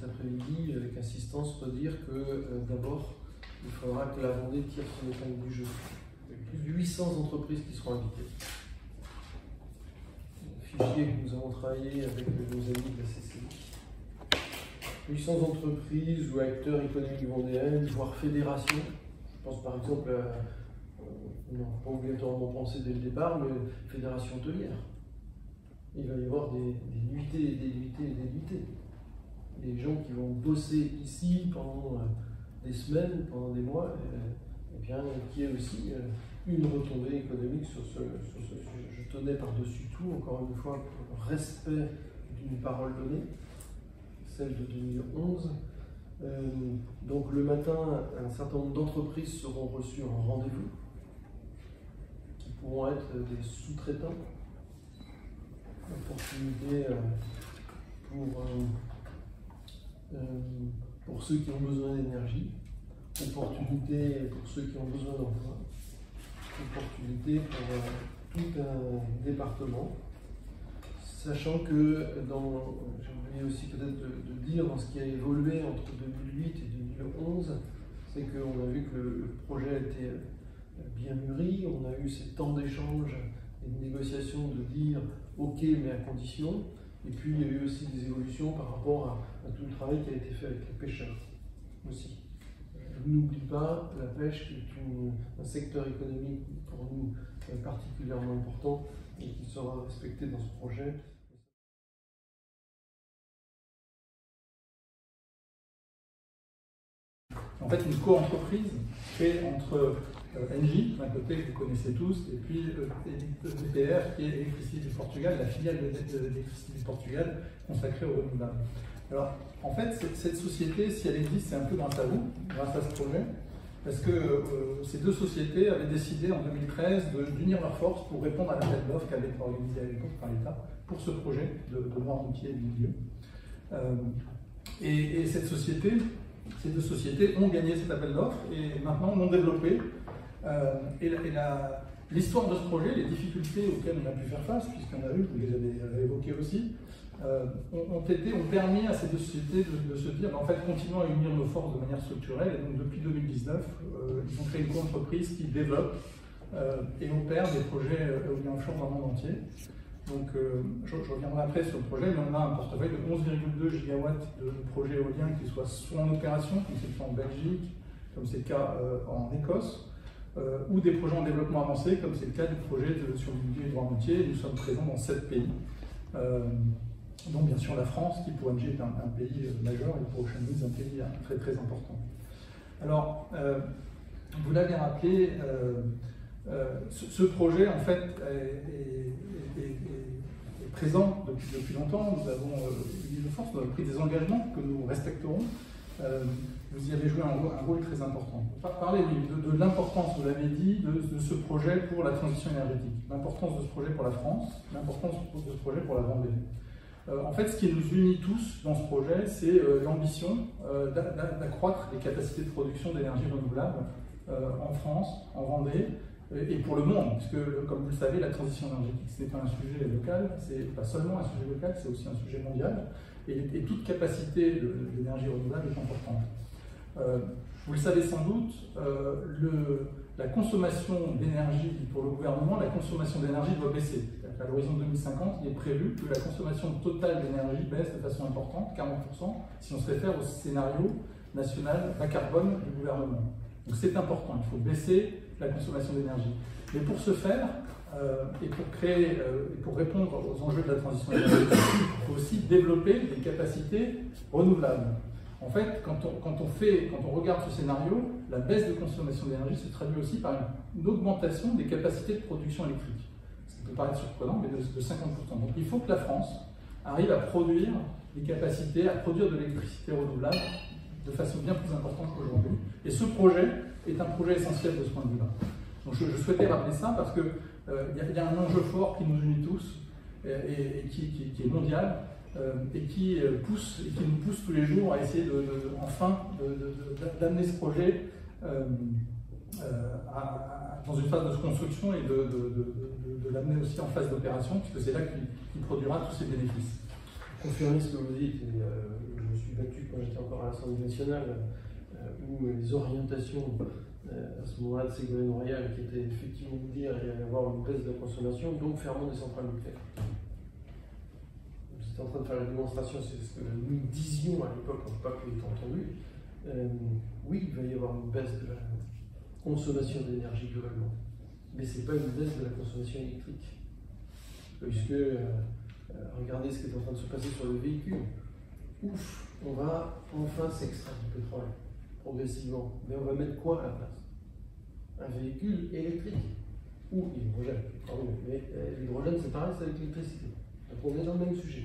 cet après-midi avec insistance redire que d'abord, il faudra que la Vendée tire son épingle du jeu. Il y a plus de 800 entreprises qui seront invitées. Un fichier que nous avons travaillé avec nos amis de la CCI. 800 entreprises ou acteurs économiques vendéennes, voire fédérations. Je pense par exemple à, non, pas obligatoirement pensé dès le départ, mais fédération hôtelière. Il va y avoir des nuitées et des nuitées et des nuitées. Des gens qui vont bosser ici pendant des semaines, pendant des mois, et bien qui est aussi une retombée économique sur ce sujet. Je tenais par-dessus tout, encore une fois, pour le respect d'une parole donnée, celle de 2011. Donc le matin, un certain nombre d'entreprises seront reçues en rendez-vous, qui pourront être des sous-traitants. Opportunité pour ceux qui ont besoin d'énergie, opportunité pour ceux qui ont besoin d'emploi, opportunité pour tout un département, sachant que j'ai oublié aussi peut-être de dire dans ce qui a évolué entre 2008 et 2011, c'est qu'on a vu que le projet a été bien mûri, on a eu ces temps d'échange et de négociation de dire ok mais à condition, et puis il y a eu aussi des évolutions par rapport à tout le travail qui a été fait avec les pêcheurs aussi. On n'oublie pas la pêche qui est un secteur économique pour nous particulièrement important et qui sera respecté dans ce projet. En fait, une co-entreprise créée entre Engie, d'un côté que vous connaissez tous, et puis EDPR, qui est Électricité du Portugal, la filiale de l'Électricité du Portugal consacrée aux renouvelables. Alors, en fait, cette société, si elle existe, c'est un peu grâce à vous, grâce à ce projet, parce que ces deux sociétés avaient décidé en 2013 d'unir leurs forces pour répondre à l'appel d'offres qui avait été organisé à l'époque par l'État pour ce projet de Noirmoutier et du Milieu. Et ces deux sociétés ont gagné cet appel d'offres et maintenant l'ont développé. L'histoire de ce projet, les difficultés auxquelles on a pu faire face, puisqu'on a eu, vous les avez évoquées aussi, ont permis à ces deux sociétés de se dire, en fait, continuons à unir nos forces de manière structurelle. Et donc depuis 2019, ils ont créé une co-entreprise qui développe et opère des projets éoliens offshore dans le monde entier. Donc je reviendrai après sur le projet, mais on a un portefeuille de 11,2 gigawatts de projets éoliens qui soient soit en opération, comme c'est le cas en Belgique, comme c'est le cas en Écosse, ou des projets en développement avancé, comme c'est le cas du projet sur le Milieu et Noirmoutier. Nous sommes présents dans 7 pays, dont bien sûr la France, qui pour Engie est un pays majeur et pour Oceanwinds un pays très très important. Alors, vous l'avez rappelé, ce projet en fait est présent depuis longtemps. Nous avons uni nos forces, nous avons pris des engagements que nous respecterons. Vous y avez joué un rôle très important. Parlez de l'importance, vous l'avez dit, de ce projet pour la transition énergétique, l'importance de ce projet pour la France, l'importance de ce projet pour la Vendée. En fait, ce qui nous unit tous dans ce projet, c'est l'ambition d'accroître les capacités de production d'énergie renouvelable en France, en Vendée, et pour le monde, puisque, comme vous le savez, la transition énergétique, ce n'est pas un sujet local, c'est pas seulement un sujet local, c'est aussi un sujet mondial, et toute capacité d'énergie renouvelable est importante. Vous le savez sans doute, la consommation d'énergie, pour le gouvernement, la consommation d'énergie doit baisser. À l'horizon 2050, il est prévu que la consommation totale d'énergie baisse de façon importante, 40%, si on se réfère au scénario national bas carbone du gouvernement. Donc c'est important, il faut baisser la consommation d'énergie. Mais pour ce faire, et pour répondre aux enjeux de la transition énergétique, il faut aussi développer des capacités renouvelables. En fait, quand on regarde ce scénario, la baisse de consommation d'énergie se traduit aussi par une augmentation des capacités de production électrique. Ce qui peut paraître surprenant, mais de 50%. Donc il faut que la France arrive à produire des capacités, à produire de l'électricité renouvelable de façon bien plus importante qu'aujourd'hui. Et ce projet est un projet essentiel de ce point de vue-là. Donc je souhaitais rappeler ça parce qu'il y a un enjeu fort qui nous unit tous et qui est mondial et qui nous pousse tous les jours à essayer enfin d'amener ce projet dans une phase de construction et de l'amener aussi en phase d'opération, puisque c'est là qu'il produira tous ses bénéfices. Confirmer ce que vous dites, et me suis battu quand j'étais encore à l'Assemblée nationale, où les orientations à ce moment-là de Ségolène Royal, qui était effectivement de dire qu'il allait y avoir une baisse de la consommation, donc fermons des centrales nucléaires. J'étais en train de faire la démonstration, c'est ce que nous disions à l'époque, on ne peut pas que l'ait entendu. Oui, il va y avoir une baisse de la consommation d'énergie globalement, mais ce n'est pas une baisse de la consommation électrique. Puisque, regardez ce qui est en train de se passer sur le véhicule. Ouf, on va enfin s'extraire du pétrole, progressivement. Mais on va mettre quoi à la place? Un véhicule électrique ou hydrogène. Mais l'hydrogène, c'est pareil, c'est avec l'électricité. Donc on est dans le même sujet.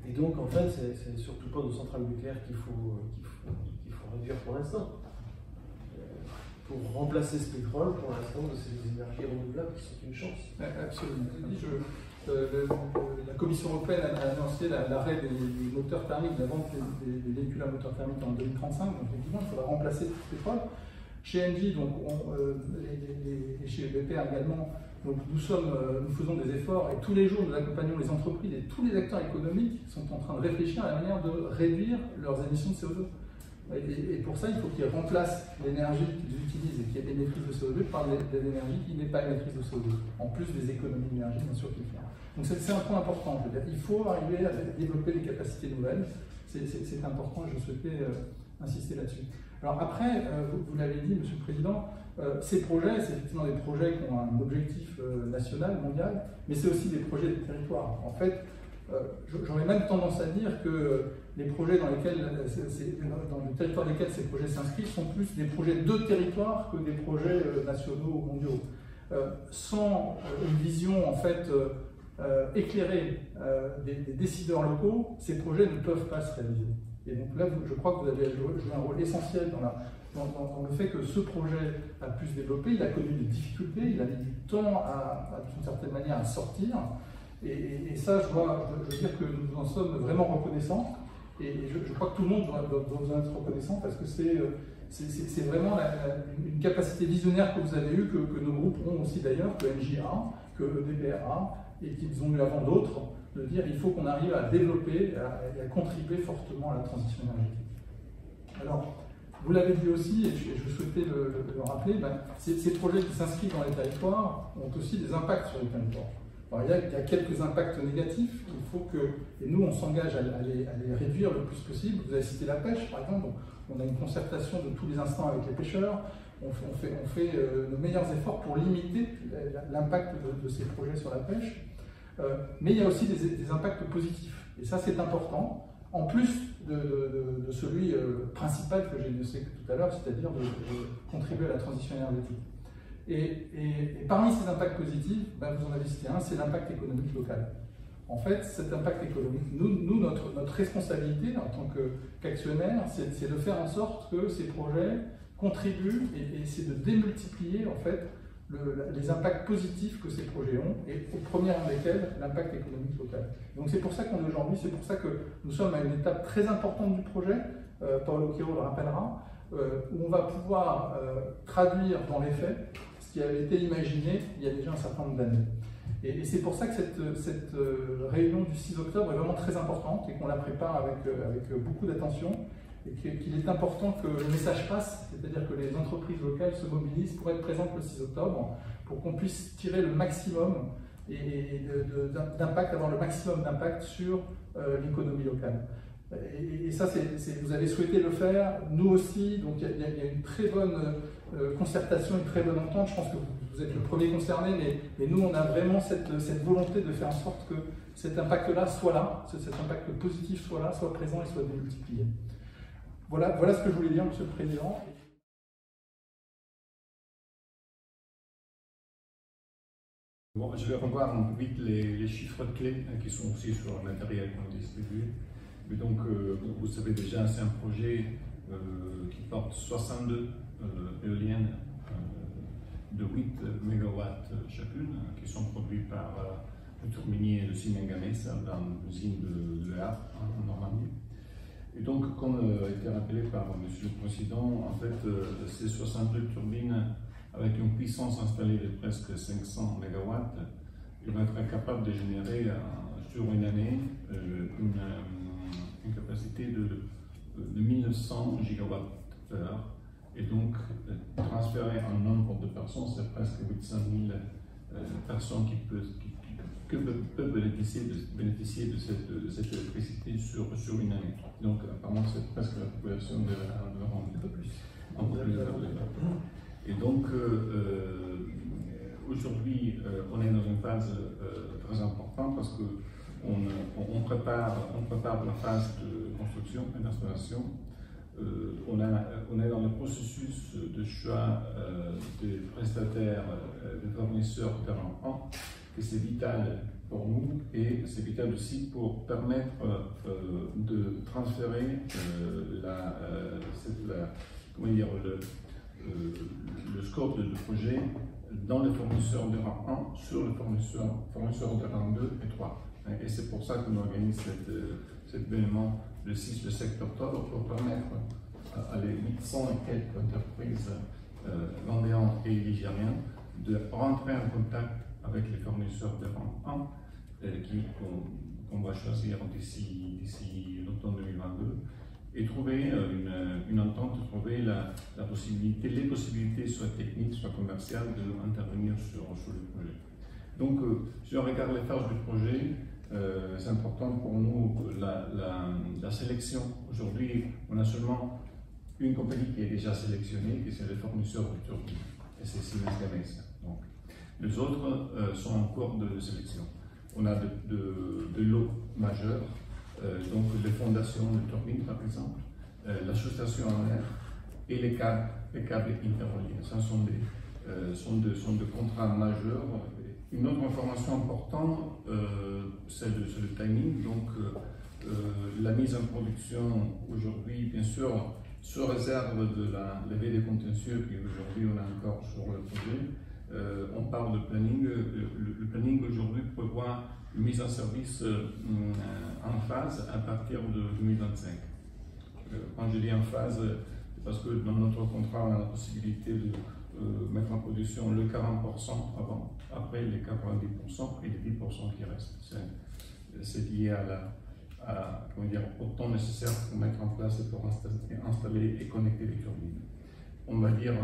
Et donc, en fait, c'est surtout pas nos centrales nucléaires qu'il faut réduire pour l'instant. Pour remplacer ce pétrole, pour l'instant, c'est des énergies renouvelables qui sont une chance. Absolument. La Commission européenne a annoncé l'arrêt des moteurs thermiques, la vente des véhicules à moteur thermique en 2035. Donc, effectivement, il faudra remplacer tout ce pétrole. Chez Engie, donc, et chez BPR également, donc nous faisons des efforts et tous les jours nous accompagnons les entreprises et tous les acteurs économiques sont en train de réfléchir à la manière de réduire leurs émissions de CO2. Et pour ça, il faut qu'ils remplacent l'énergie qu'ils utilisent et qui est émettrice de CO2 par de l'énergie qui n'est pas émettrice de CO2, en plus des économies d'énergie, bien sûr, qu'ils font. Donc c'est un point important. Je veux dire, il faut arriver à développer des capacités nouvelles. C'est important et je souhaitais insister là-dessus. Alors après, vous l'avez dit, Monsieur le Président, ces projets, c'est effectivement des projets qui ont un objectif national, mondial, mais c'est aussi des projets de territoire. En fait, j'aurais même tendance à dire que les projets dans le territoire desquels ces projets s'inscrivent sont plus des projets de territoire que des projets nationaux ou mondiaux. Sans une vision en fait éclairée des décideurs locaux, ces projets ne peuvent pas se réaliser. Et donc là, je crois que vous avez joué un rôle essentiel dans le fait que ce projet a pu se développer. Il a connu des difficultés, il a mis du temps d'une certaine manière à sortir. Et ça, je dois dire que nous en sommes vraiment reconnaissants. Et je crois que tout le monde doit en être reconnaissant parce que c'est vraiment une capacité visionnaire que vous avez eue, que nos groupes ont aussi d'ailleurs, que Engie a, que EDPR a, et qu'ils ont eu avant d'autres, de dire qu'il faut qu'on arrive à développer et à contribuer fortement à la transition énergétique. Alors, vous l'avez dit aussi, et je souhaitais le rappeler, ces projets qui s'inscrivent dans les territoires ont aussi des impacts sur les territoires. Alors, il y a quelques impacts négatifs qu'il faut que, et nous on s'engage à les réduire le plus possible. Vous avez cité la pêche par exemple, donc on a une concertation de tous les instants avec les pêcheurs, on fait nos meilleurs efforts pour limiter l'impact de ces projets sur la pêche. Mais il y a aussi des impacts positifs, et ça c'est important, en plus de celui principal que j'ai énoncé tout à l'heure, c'est-à-dire de contribuer à la transition énergétique. Et parmi ces impacts positifs, vous en avez cité un, c'est l'impact économique local. En fait, cet impact économique, nous notre responsabilité en tant qu'actionnaire, c'est de faire en sorte que ces projets contribuent et c'est de démultiplier en fait les impacts positifs que ces projets ont, et au premier rang desquels l'impact économique local. Donc c'est pour ça qu'on est aujourd'hui, c'est pour ça que nous sommes à une étape très importante du projet, Paolo Quiro le rappellera, où on va pouvoir traduire dans les faits ce qui avait été imaginé il y a déjà un certain nombre d'années. Et c'est pour ça que cette réunion du 6 octobre est vraiment très importante et qu'on la prépare avec beaucoup d'attention et qu'il est important que le message passe, c'est-à-dire que les entreprises locales se mobilisent pour être présentes le 6 octobre, pour qu'on puisse tirer le maximum d'impact, avoir le maximum d'impact sur l'économie locale. Et ça, vous avez souhaité le faire, nous aussi, donc il y a une très bonne concertation, une très bonne entente. Je pense que vous êtes le premier concerné, mais nous, on a vraiment cette volonté de faire en sorte que cet impact-là soit là, cet impact positif soit là, soit présent et soit démultiplié. Voilà ce que je voulais dire, Monsieur le Président. Bon, je vais revoir un peu vite les chiffres clés qui sont aussi sur le matériel qu'on distribue. Mais donc, vous savez déjà, c'est un projet qui porte 62 éoliennes de 8 MW chacune, qui sont produites par le turbinier de Siemens Gamesa dans l'usine de Le Havre, en Normandie. Et donc, comme a été rappelé par M. le Président, en fait, ces 62 turbines, avec une puissance installée de presque 500 MW, ils vont être capables de générer sur une année une capacité de 1900 gigawattheures. Et donc, transférer un nombre de personnes, c'est presque 800 000 personnes qui peuvent bénéficier de cette électricité sur une année. Donc, apparemment, c'est presque la population de Rome. Un peu plus. Et donc, aujourd'hui, on est dans une phase très importante parce qu'on prépare la phase de construction et d'installation. On est dans le processus de choix des prestataires, des fournisseurs de terrain 1, et c'est vital pour nous et c'est vital aussi pour permettre de transférer le scope de projet dans les fournisseurs de rang 1 sur le fournisseur de rang 2 et 3. Et c'est pour ça qu'on organise cet événement le 6 octobre pour permettre à les 800 et quelques entreprises vendéennes et ligériennes de rentrer en contact avec les fournisseurs de rang 1 qu'on va choisir d'ici l'automne 2022 et trouver une entente, trouver les possibilités soit techniques, soit commerciales d'intervenir sur le projet. Donc, si on regarde les phases du projet, c'est important pour nous la sélection. Aujourd'hui, on a seulement une compagnie qui est déjà sélectionnée, qui c'est le fournisseur de turbines, et c'est Siemens Gamesa. Donc, les autres sont en cours de sélection. On a de lots majeurs, donc les fondations de turbines par exemple, la sous-station en air et les câbles interreliés. Ça sont des contrats majeurs. Une autre information importante, c'est le timing. Donc, la mise en production aujourd'hui, bien sûr, sous réserve de la levée des contentieux qu'aujourd'hui on a encore sur le projet. On parle de planning. Le planning aujourd'hui prévoit une mise en service en phase à partir de 2025. Quand je dis en phase, c'est parce que dans notre contrat, on a la possibilité de mettre en production le 40% avant, après les 90% et les 10% qui restent. C'est lié au temps nécessaire pour mettre en place et pour installer et connecter les turbines. On va dire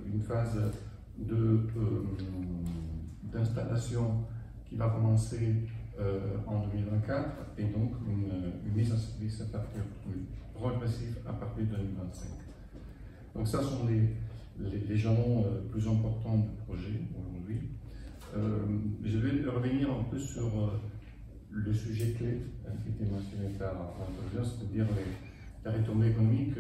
une phase d'installation qui va commencer en 2024 et donc une mise en service progressive à partir de 2025. Donc ça sont les jalons plus importants du projet aujourd'hui. Je vais revenir un peu sur le sujet clé qui était mentionné par Antonio, c'est-à-dire les retombées économiques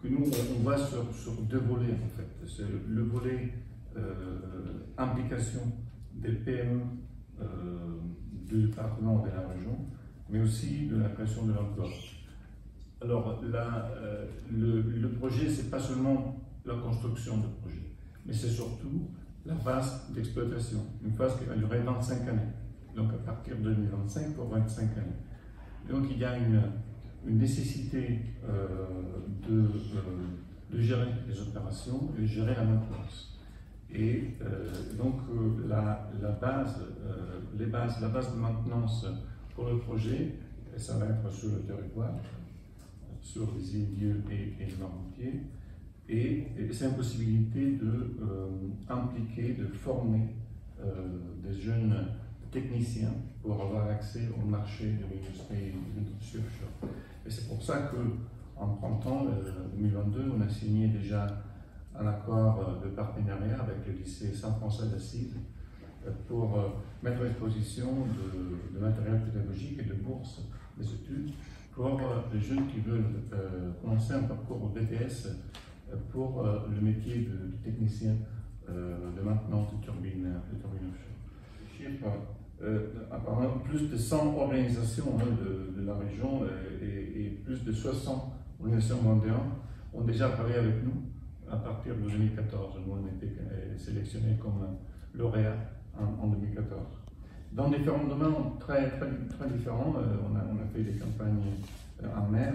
que nous on voit sur deux volets en fait. C'est le volet implication des PME du département et de la région, mais aussi de la création de l'emploi. Alors, le projet, ce n'est pas seulement la construction de projet, mais c'est surtout la phase d'exploitation, une phase qui va durer 25 années, donc à partir de 2025 pour 25 années. Donc, il y a une nécessité de gérer les opérations et de gérer la maintenance. Et donc, la base de maintenance pour le projet, ça va être sur le territoire, sur les îles et les marmoutiers, et c'est une possibilité d'impliquer, de former des jeunes techniciens pour avoir accès au marché de l'industrie offshore. Et c'est pour ça qu'en printemps 2022, on a signé déjà un accord de partenariat avec le lycée Saint-François d'Assise pour mettre à disposition de matériel pédagogique et de bourses des études pour les jeunes qui veulent commencer un parcours au BTS pour le métier de technicien de maintenance de turbines offshore. Chiffre, apparemment plus de 100 organisations de la région et plus de 60 organisations mondiales ont déjà travaillé avec nous à partir de 2014. Nous, on a été sélectionnés comme lauréats en 2014. Dans différents domaines très différents, on a fait des campagnes en mer,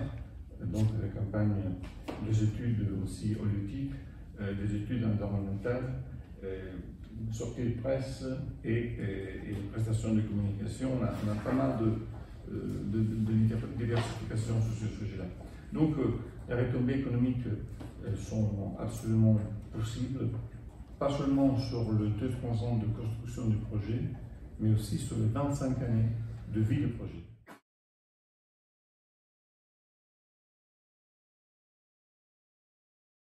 donc des campagnes des études aussi holistiques, des études environnementales, sorties de presse et prestations de communication. On a pas mal diversification sur ce sujet-là. Donc, les retombées économiques sont absolument possibles, pas seulement sur le 2-3 ans de construction du projet, mais aussi sur les 25 années de vie du projet.